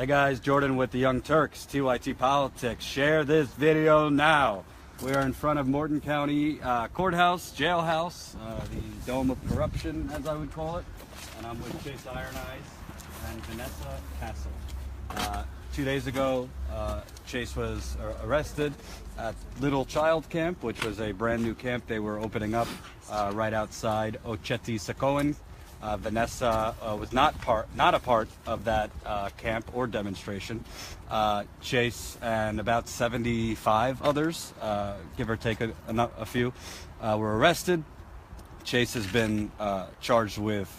Hey guys, Jordan with the Young Turks, TYT Politics. Share this video now. We are in front of Morton County Courthouse, Jailhouse, the Dome of Corruption, as I would call it. And I'm with Chase Iron Eyes and Vanessa Castle. 2 days ago, Chase was arrested at Little Child Camp, which was a brand new camp they were opening up right outside Ocheti Sakoan. Vanessa was not a part of that camp or demonstration. Chase and about 75 others, give or take a few, were arrested. Chase has been charged with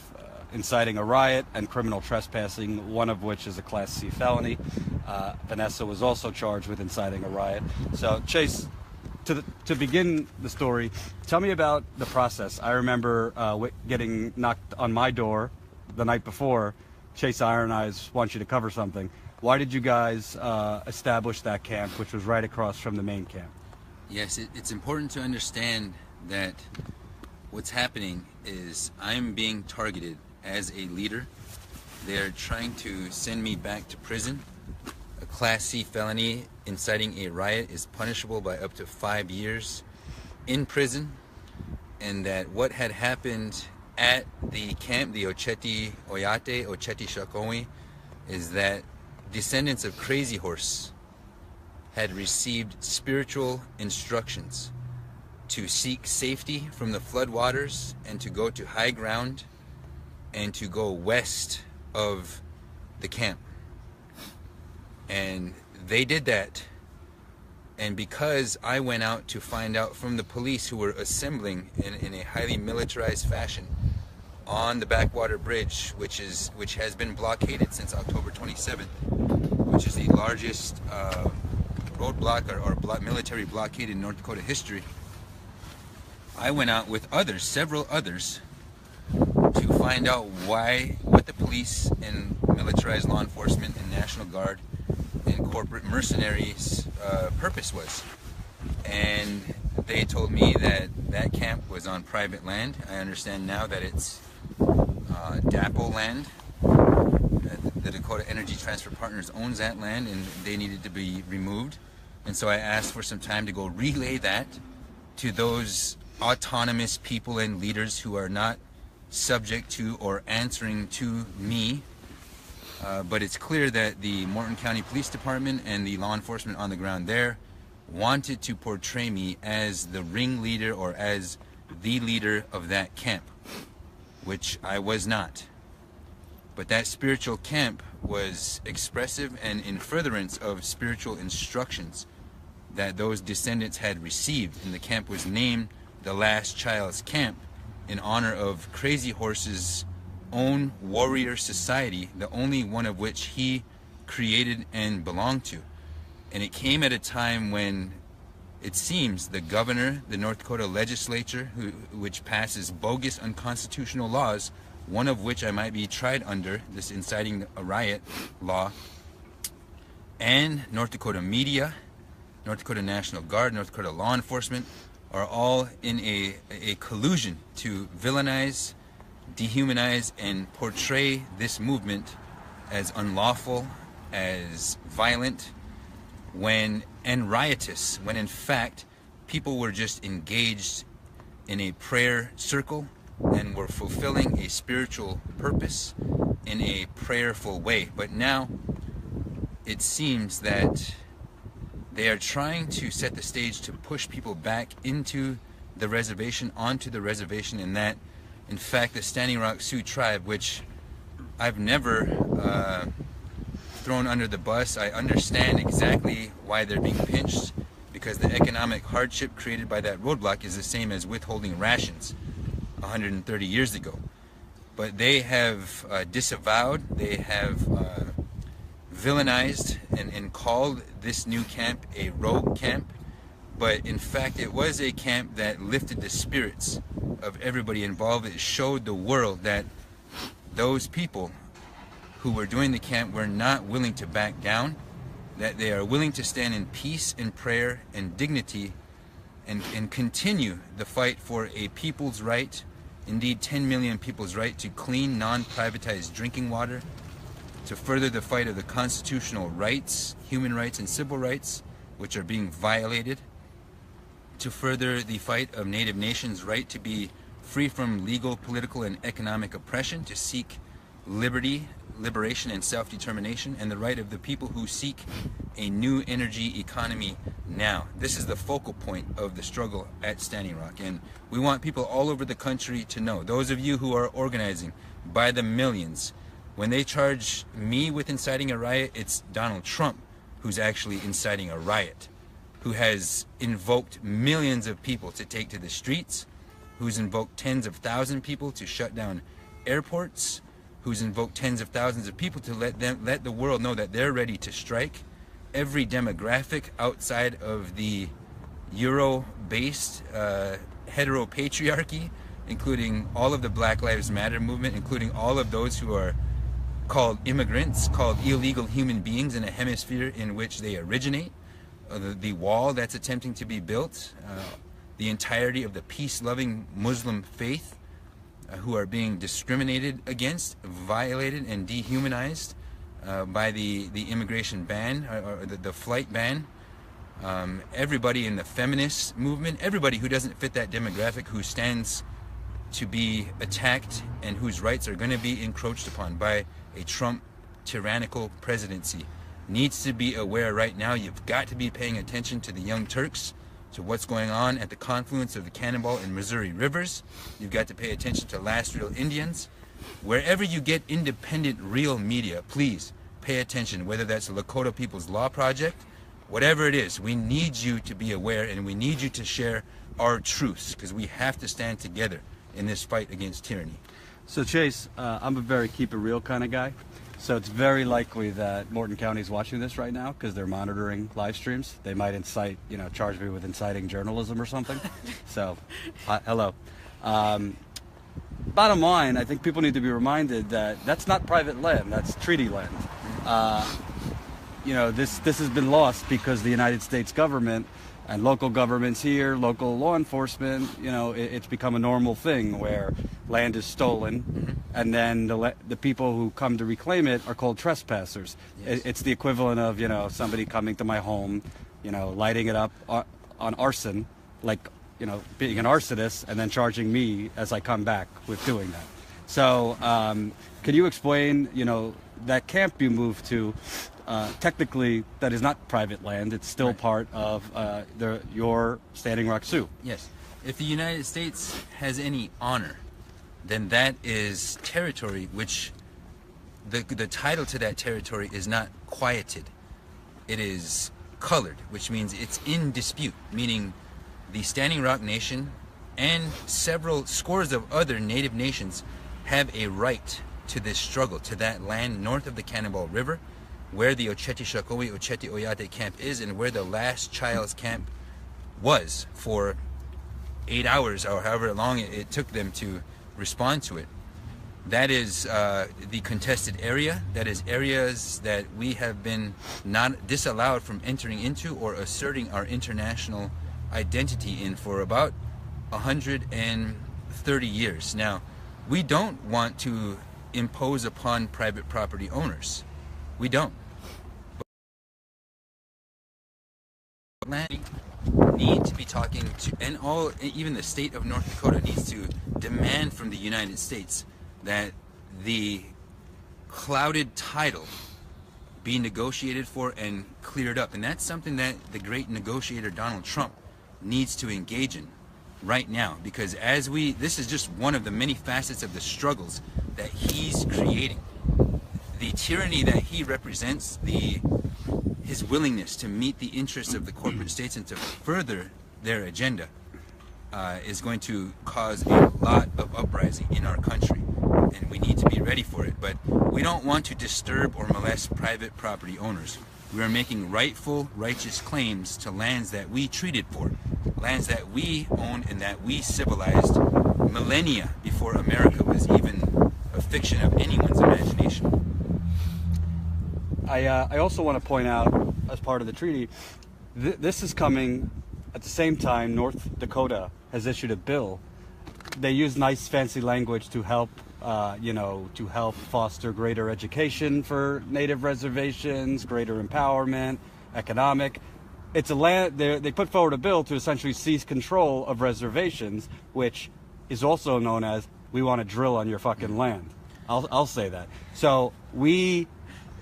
inciting a riot and criminal trespassing, one of which is a Class C felony. Vanessa was also charged with inciting a riot. So Chase, to begin the story, tell me about the process. I remember getting knocked on my door the night before. Chase Iron Eyes wants you to cover something. Why did you guys establish that camp, which was right across from the main camp? Yes, it's important to understand that what's happening is I'm being targeted as a leader. They're trying to send me back to prison. A Class C felony inciting a riot is punishable by up to 5 years in prison, and that what had happened at the camp, the Ocheti Shakowi, is that descendants of Crazy Horse had received spiritual instructions to seek safety from the floodwaters and to go to high ground and to go west of the camp. And they did that, and because I went out to find out from the police, who were assembling in a highly militarized fashion on the Backwater Bridge, which has been blockaded since October 27th, which is the largest roadblock or military blockade in North Dakota history. I went out with others, several others, to find out what the police and militarized law enforcement and National Guard and corporate mercenaries' purpose was. And they told me that that camp was on private land. I understand now that it's DAPO land. The Dakota Energy Transfer Partners owns that land, and they needed to be removed. And so I asked for some time to go relay that to those autonomous people and leaders who are not subject to or answering to me. But it's clear that the Morton County Police Department and the law enforcement on the ground there wanted to portray me as the ringleader or as the leader of that camp, which I was not. But that spiritual camp was expressive and in furtherance of spiritual instructions that those descendants had received, and the camp was named the Last Child's Camp in honor of Crazy Horse's own warrior society, the only one of which he created and belonged to. And it came at a time when it seems the governor, the North Dakota legislature, which passes bogus unconstitutional laws, one of which I might be tried under, this inciting a riot law, and North Dakota media, North Dakota National Guard, North Dakota law enforcement, are all in a collusion to villainize, dehumanize, and portray this movement as unlawful, as violent, and riotous, when in fact people were just engaged in a prayer circle and were fulfilling a spiritual purpose in a prayerful way. But now it seems that they are trying to set the stage to push people back into the reservation, onto the reservation, and that in fact the Standing Rock Sioux tribe, which I've never thrown under the bus, I understand exactly why they're being pinched, because the economic hardship created by that roadblock is the same as withholding rations 130 years ago. But they have disavowed, they have villainized and called this new camp a rogue camp. But in fact it was a camp that lifted the spirits of everybody involved. It showed the world that those people who were doing the camp were not willing to back down, that they are willing to stand in peace and prayer and dignity and continue the fight for a people's right, indeed 10 million people's right, to clean, non-privatized drinking water, to further the fight of the constitutional rights, human rights and civil rights, which are being violated, to further the fight of Native nations' right to be free from legal, political, and economic oppression, to seek liberty, liberation, and self-determination, and the right of the people who seek a new energy economy now. This is the focal point of the struggle at Standing Rock, and we want people all over the country to know, those of you who are organizing by the millions, when they charge me with inciting a riot, it's Donald Trump who's actually inciting a riot, who has invoked millions of people to take to the streets, who's invoked tens of thousands of people to shut down airports, who's invoked tens of thousands of people to let the world know that they're ready to strike. Every demographic outside of the Euro-based heteropatriarchy, including all of the Black Lives Matter movement, including all of those who are called immigrants, called illegal human beings in a hemisphere in which they originate, the wall that's attempting to be built, the entirety of the peace-loving Muslim faith, who are being discriminated against, violated, and dehumanized by the immigration ban, or the flight ban. Everybody in the feminist movement, everybody who doesn't fit that demographic, who stands to be attacked and whose rights are going to be encroached upon by a Trump tyrannical presidency, needs to be aware right now. You've got to be paying attention to the Young Turks, to what's going on at the confluence of the Cannonball and Missouri rivers. You've got to pay attention to Last Real Indians. Wherever you get independent, real media, please pay attention, whether that's the Lakota People's Law Project, whatever it is. We need you to be aware, and we need you to share our truths, because we have to stand together in this fight against tyranny. So Chase, I'm a very keep it real kind of guy. So it's very likely that Morton County is watching this right now because they're monitoring live streams. They might incite, charge me with inciting journalism or something. So, hello. Bottom line, I think people need to be reminded that that's not private land, that's treaty land. This has been lost because the United States government and local governments here, local law enforcement, it's become a normal thing where land is stolen, and then the people who come to reclaim it are called trespassers. Yes. It's the equivalent of, somebody coming to my home, lighting it up on arson, like, being an arsonist, and then charging me as I come back with doing that. So, can you explain, that can't be moved to, technically, that is not private land. It's still Right. part of your Standing Rock Sioux. Yes. If the United States has any honor, then that is territory which the title to that territory is not quieted. It is colored, which means it's in dispute, meaning the Standing Rock Nation and several scores of other Native nations have a right to this struggle, to that land north of the Cannonball River, where the Oceti Shakowi Oceti Oyate camp is, and where the last child's camp was for 8 hours, or however long it took them to respond to it. That is the contested area. That is areas that we have been not disallowed from entering into or asserting our international identity in for about 130 years. Now, we don't want to impose upon private property owners. We don't. But land need to be talking to, and even the state of North Dakota needs to demand from the United States that the clouded title be negotiated for and cleared up. And that's something that the great negotiator Donald Trump needs to engage in right now, because this is just one of the many facets of the struggles that he's creating. The tyranny that he represents, his willingness to meet the interests of the corporate states and to further their agenda is going to cause a lot of uprising in our country, and we need to be ready for it. But we don't want to disturb or molest private property owners. We are making rightful, righteous claims to lands that we treated for, lands that we own and that we civilized millennia before America was even a fiction of anyone's imagination. I also want to point out, as part of the treaty, this is coming at the same time North Dakota has issued a bill they use nice fancy language to help, to help foster greater education for native reservations, greater empowerment, economic. It's a land. They put forward a bill to essentially seize control of reservations, which is also known as we want to drill on your fucking land. I'll say that. So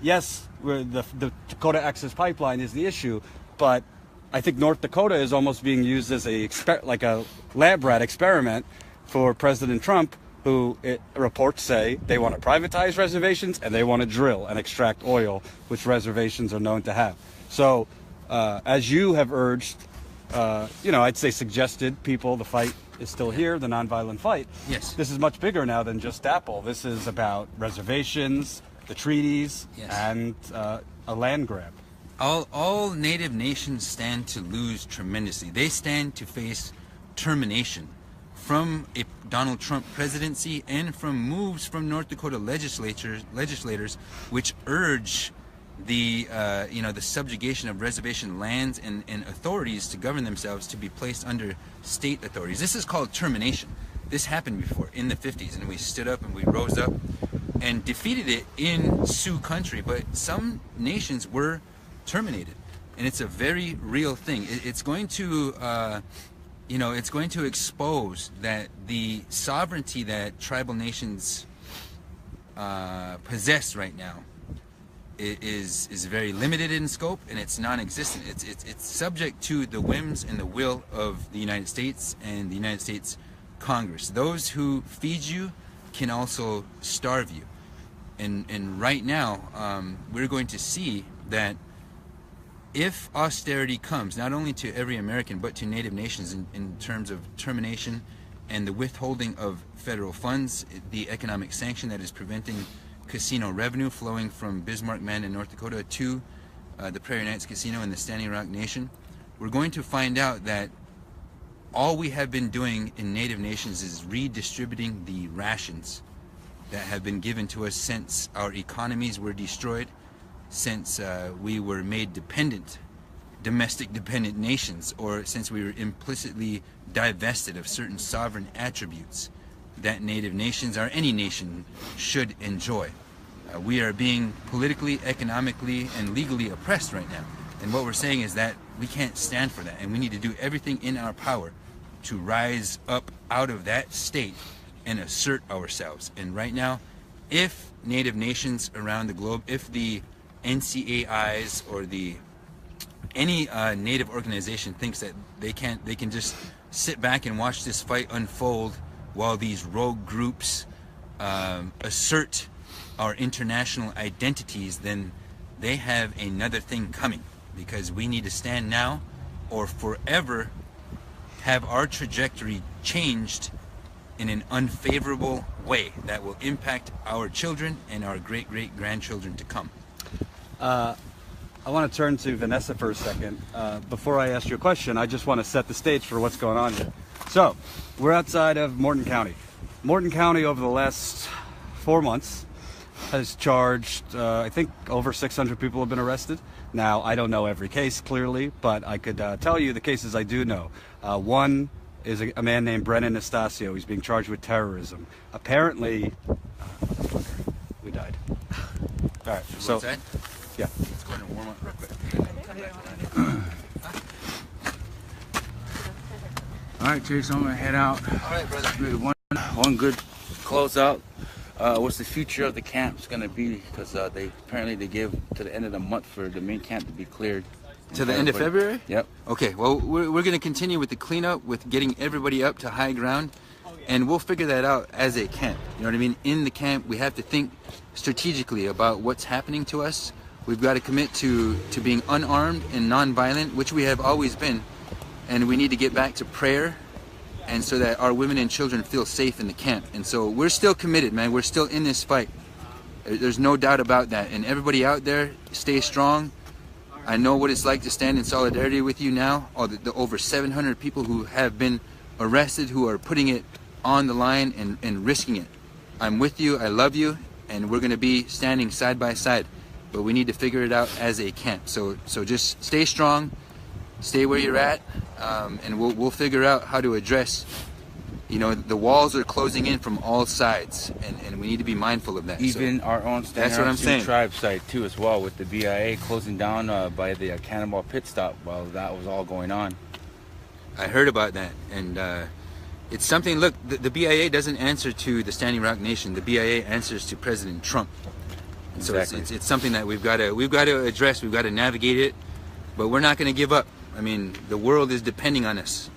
yes, the Dakota Access Pipeline is the issue, but I think North Dakota is almost being used as like a lab rat experiment for President Trump, who reports say they want to privatize reservations and they want to drill and extract oil, which reservations are known to have. So, as you have urged, I'd say suggested people, the fight is still here, the nonviolent fight. Yes. This is much bigger now than just Apple. This is about reservations, the treaties, yes, and a land grab. All native nations stand to lose tremendously. They stand to face termination from a Donald Trump presidency and from moves from North Dakota legislators which urge the subjugation of reservation lands and authorities to govern themselves to be placed under state authorities. This is called termination. This happened before in the 50s, and we stood up and we rose up and defeated it in Sioux country, but some nations were terminated, and it's a very real thing. It's going to it's going to expose that the sovereignty that tribal nations possess right now is very limited in scope, and it's non-existent. It's subject to the whims and the will of the United States and the United States Congress. Those who feed you can also starve you, and right now we're going to see that if austerity comes not only to every American but to native nations in terms of termination and the withholding of federal funds, the economic sanction that is preventing casino revenue flowing from Bismarck, Mandan, North Dakota to the Prairie Knights Casino in the Standing Rock Nation, we're going to find out that all we have been doing in native nations is redistributing the rations that have been given to us since our economies were destroyed, since we were made domestic dependent nations, or since we were implicitly divested of certain sovereign attributes that native nations or any nation should enjoy. We are being politically, economically, and legally oppressed right now. And what we're saying is that we can't stand for that, and we need to do everything in our power to rise up out of that state and assert ourselves. And right now, if native nations around the globe, if the NCAIs or any native organization thinks that they can just sit back and watch this fight unfold while these rogue groups assert our international identities, then they have another thing coming, because we need to stand now or forever have our trajectory changed in an unfavorable way that will impact our children and our great-great-grandchildren to come. I want to turn to Vanessa for a second. Before I ask you a question, I just want to set the stage for what's going on here. So, we're outside of Morton County. Morton County, over the last 4 months, has charged, I think, over 600 people have been arrested. Now, I don't know every case, clearly, but I could tell you the cases I do know. One is a man named Brennan Estacio. He's being charged with terrorism. Apparently, we died. All right, so... Yeah. Let's go ahead and warm up real quick. All right, Jason, I'm gonna head out. All right, brother. One good closeout. What's the future of the camp's gonna be? Because they give to the end of the month for the main camp to be cleared. To the end of February? Yep. Okay. Well, we're gonna continue with the cleanup, with getting everybody up to high ground, and we'll figure that out as a camp. You know what I mean? In the camp, we have to think strategically about what's happening to us. We've got to commit to being unarmed and non-violent, which we have always been, and we need to get back to prayer, and so that our women and children feel safe in the camp. And so we're still committed, man. We're still in this fight. There's no doubt about that. And everybody out there, stay strong. I know what it's like to stand in solidarity with you now. All the over 700 people who have been arrested, who are putting it on the line and risking it. I'm with you. I love you, and we're going to be standing side by side. But we need to figure it out as a camp. So just stay strong, stay where you're at, and we'll figure out how to address, you know, the walls are closing in from all sides, and we need to be mindful of that. Even our own that's what I'm saying. tribe site too, as well, with the BIA closing down by the Cannonball pit stop while that was all going on. I heard about that, and it's something. Look, the BIA doesn't answer to the Standing Rock Nation. The BIA answers to President Trump. And Exactly. So it's something that we've got to address. We've got to navigate it, but we're not going to give up. I mean, the world is depending on us.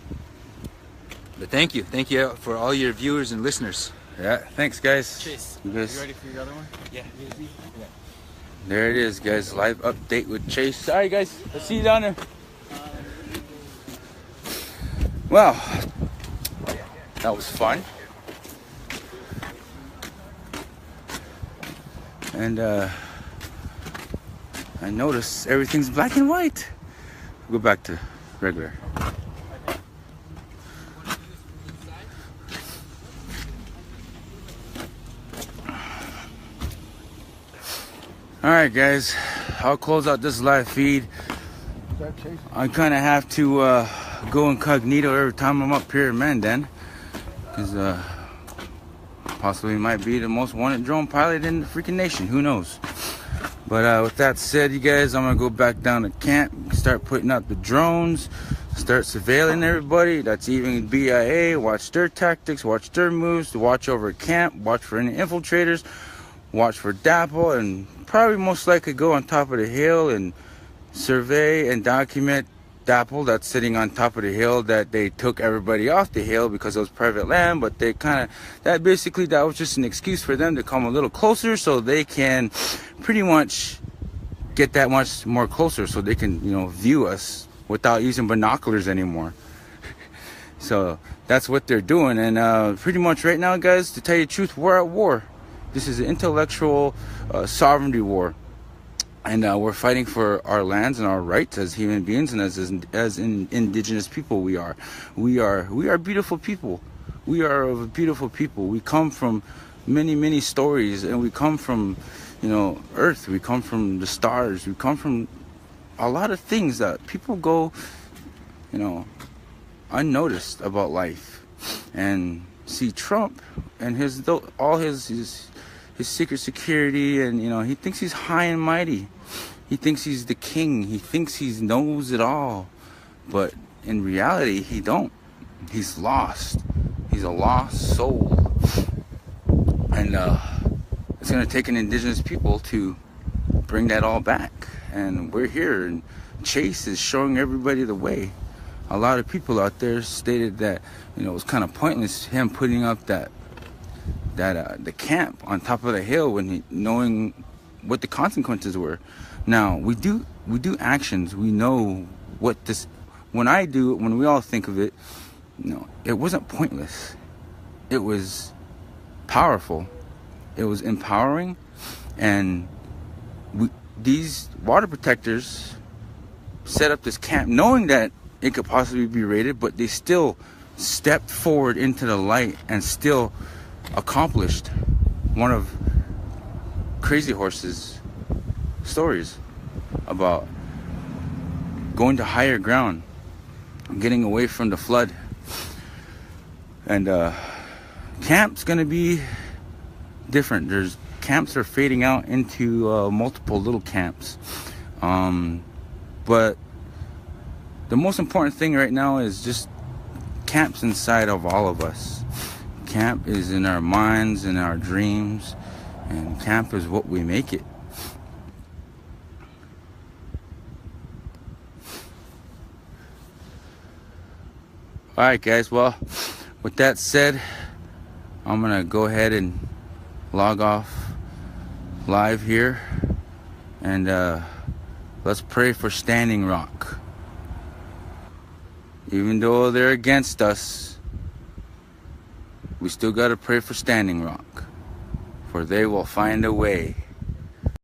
But thank you for all your viewers and listeners. Yeah, thanks guys. Chase, You guys- you ready for your other one? Yeah. There it is, guys. Live update with Chase. Sorry, guys. I'll see you down there. Well, that was fun. And I noticed everything's black and white. Go back to regular. Alright guys, I'll close out this live feed. I kind of have to go incognito every time I'm up here in Mandan, because possibly might be the most wanted drone pilot in the freaking nation, who knows. But with that said, you guys, I'm gonna go back down to camp, start putting out the drones, start surveilling everybody. That's even BIA, watch their tactics, watch their moves, to watch over camp, watch for any infiltrators, watch for Dapple, and probably most likely go on top of the hill and survey and document Dapple that's sitting on top of the hill, that they took everybody off the hill because it was private land, but they that was just an excuse for them to come a little closer so they can pretty much get that much more closer so they can, you know, view us without using binoculars anymore. So that's what they're doing. And pretty much right now, guys, to tell you the truth, we're at war. This is an intellectual sovereignty war, and we're fighting for our lands and our rights as human beings, and as indigenous people. We are beautiful people. We are a beautiful people. We come from many stories, and we come from, you know, Earth. We come from the stars. We come from a lot of things that people go, you know, unnoticed about life. And see Trump and all his secret security, and you know, he thinks he's high and mighty. He thinks he's the king. He thinks he knows it all. But in reality, he don't. He's lost. He's a lost soul. And it's gonna take an indigenous people to bring that all back. And we're here, and Chase is showing everybody the way. A lot of people out there stated that, you know, it was kind of pointless him putting up the camp on top of the hill when knowing what the consequences were. Now we do actions. We know what this. When we all think of it, you know, it wasn't pointless. It was powerful. It was empowering, and these water protectors set up this camp knowing that it could possibly be raided, but they still stepped forward into the light and still accomplished one of Crazy Horse's stories about going to higher ground, getting away from the flood. And camp's gonna be different. Camps are fading out into multiple little camps, but the most important thing right now is just camp's inside of all of us. Camp is in our minds and our dreams, and camp is what we make it. Alright guys, well, with that said, I'm gonna go ahead and log off live here, and let's pray for Standing Rock. Even though they're against us, we still gotta pray for Standing Rock, for they will find a way.